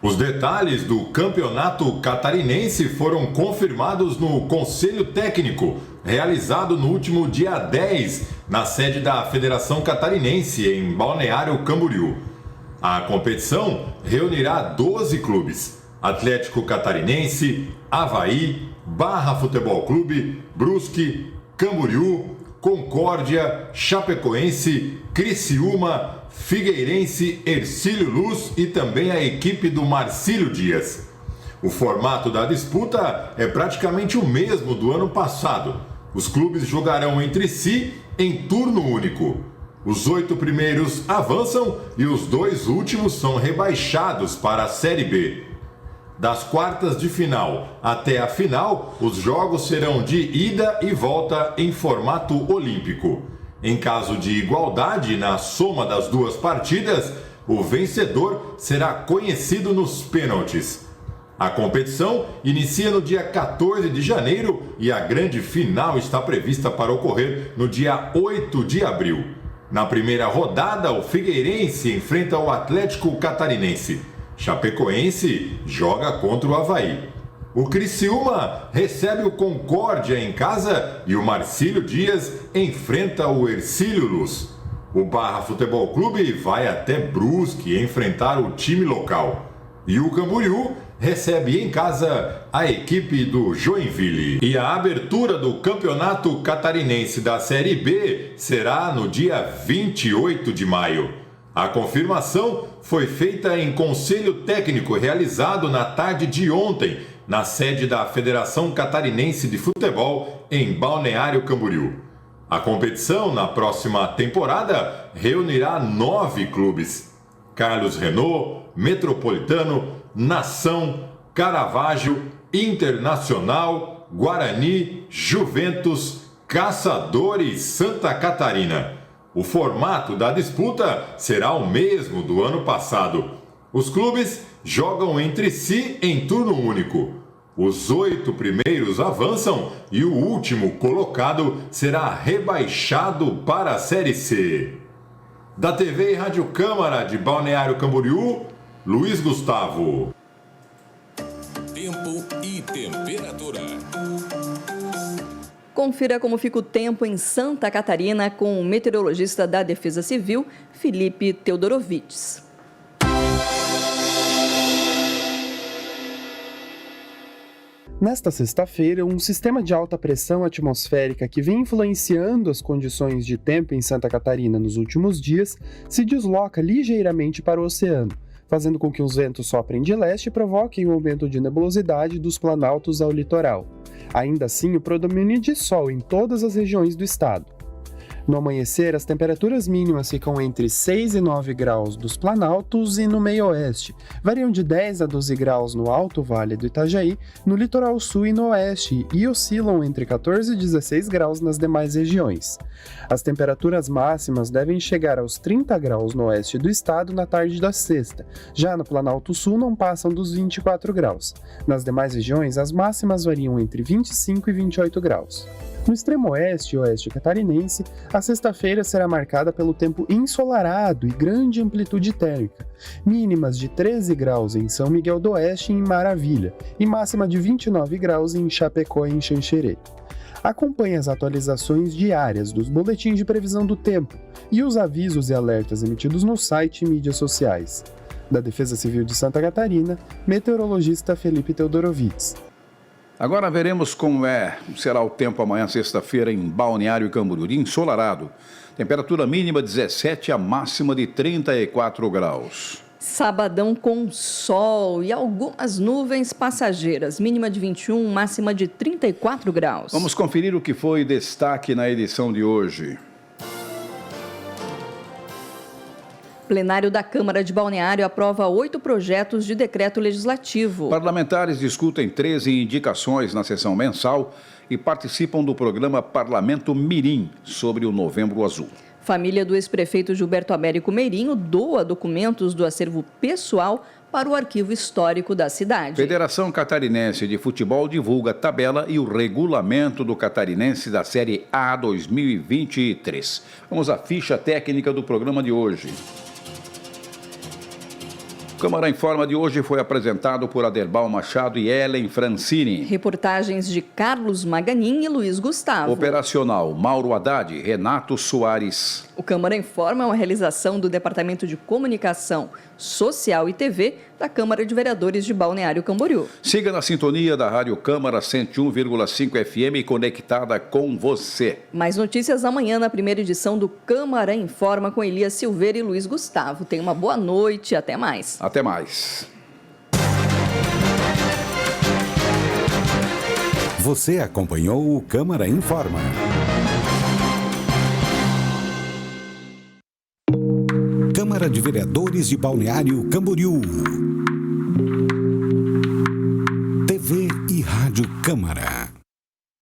Os detalhes do campeonato catarinense foram confirmados no Conselho Técnico, realizado no último dia 10, na sede da Federação Catarinense, em Balneário Camboriú. A competição reunirá 12 clubes: Atlético Catarinense, Avaí, Barra Futebol Clube, Brusque, Camboriú, Concórdia, Chapecoense, Criciúma, Figueirense, Hercílio Luz e também a equipe do Marcílio Dias. O formato da disputa é praticamente o mesmo do ano passado. Os clubes jogarão entre si em turno único. Os 8 primeiros avançam e os 2 últimos são rebaixados para a Série B. Das quartas de final até a final, os jogos serão de ida e volta em formato olímpico. Em caso de igualdade na soma das duas partidas, o vencedor será conhecido nos pênaltis. A competição inicia no dia 14 de janeiro e a grande final está prevista para ocorrer no dia 8 de abril. Na primeira rodada, o Figueirense enfrenta o Atlético Catarinense. Chapecoense joga contra o Avaí. O Criciúma recebe o Concórdia em casa e o Marcílio Dias enfrenta o Hercílio Luz. O Barra Futebol Clube vai até Brusque enfrentar o time local. E o Camboriú recebe em casa a equipe do Joinville. E a abertura do Campeonato Catarinense da Série B será no dia 28 de maio. A confirmação foi feita em conselho técnico realizado na tarde de ontem, na sede da Federação Catarinense de Futebol, em Balneário Camboriú. A competição, na próxima temporada, reunirá 9 clubes: Carlos Renault, Metropolitano, Nação, Caravaggio, Internacional, Guarani, Juventus, Caçadores, Santa Catarina. O formato da disputa será o mesmo do ano passado. Os clubes jogam entre si em turno único. Os 8 primeiros avançam e o último colocado será rebaixado para a Série C. Da TV e Rádio Câmara de Balneário Camboriú, Luiz Gustavo. Tempo e temperatura. Confira como fica o tempo em Santa Catarina com o meteorologista da Defesa Civil, Felipe Teodorovitz. Nesta sexta-feira, um sistema de alta pressão atmosférica que vem influenciando as condições de tempo em Santa Catarina nos últimos dias se desloca ligeiramente para o oceano, fazendo com que os ventos soprem de leste e provoquem o aumento de nebulosidade dos planaltos ao litoral. Ainda assim, o predomínio de sol em todas as regiões do estado. No amanhecer, as temperaturas mínimas ficam entre 6 e 9 graus dos Planaltos e no meio-oeste, variam de 10 a 12 graus no Alto Vale do Itajaí, no litoral sul e no oeste, e oscilam entre 14 e 16 graus nas demais regiões. As temperaturas máximas devem chegar aos 30 graus no oeste do estado na tarde da sexta, já no Planalto Sul não passam dos 24 graus. Nas demais regiões, as máximas variam entre 25 e 28 graus. No extremo oeste e oeste catarinense, a sexta-feira será marcada pelo tempo ensolarado e grande amplitude térmica, mínimas de 13 graus em São Miguel do Oeste e em Maravilha, e máxima de 29 graus em Chapecó e em Xanxerê. Acompanhe as atualizações diárias dos boletins de previsão do tempo e os avisos e alertas emitidos no site e mídias sociais. Da Defesa Civil de Santa Catarina, meteorologista Felipe Teodorovitz. Agora veremos como será o tempo amanhã, sexta-feira, em Balneário Camboriú, ensolarado. Temperatura mínima 17, a máxima de 34 graus. Sabadão com sol e algumas nuvens passageiras, mínima de 21, máxima de 34 graus. Vamos conferir o que foi destaque na edição de hoje. Plenário da Câmara de Balneário aprova 8 projetos de decreto legislativo. Parlamentares discutem 13 indicações na sessão mensal e participam do programa Parlamento Mirim sobre o Novembro Azul. Família do ex-prefeito Gilberto Américo Meirinho doa documentos do acervo pessoal para o arquivo histórico da cidade. Federação Catarinense de Futebol divulga a tabela e o regulamento do Catarinense da Série A 2023. Vamos à ficha técnica do programa de hoje. Câmara Informa de hoje foi apresentado por Aderbal Machado e Ellen Francini. Reportagens de Carlos Maganin e Luiz Gustavo. Operacional Mauro Haddad, Renato Soares. O Câmara Informa é uma realização do Departamento de Comunicação Social e TV da Câmara de Vereadores de Balneário Camboriú. Siga na sintonia da Rádio Câmara 101,5 FM conectada com você. Mais notícias amanhã na primeira edição do Câmara Informa com Elias Silveira e Luiz Gustavo. Tenha uma boa noite e até mais. Até mais. Você acompanhou o Câmara Informa. Câmara de Vereadores de Balneário Camboriú. TV e Rádio Câmara.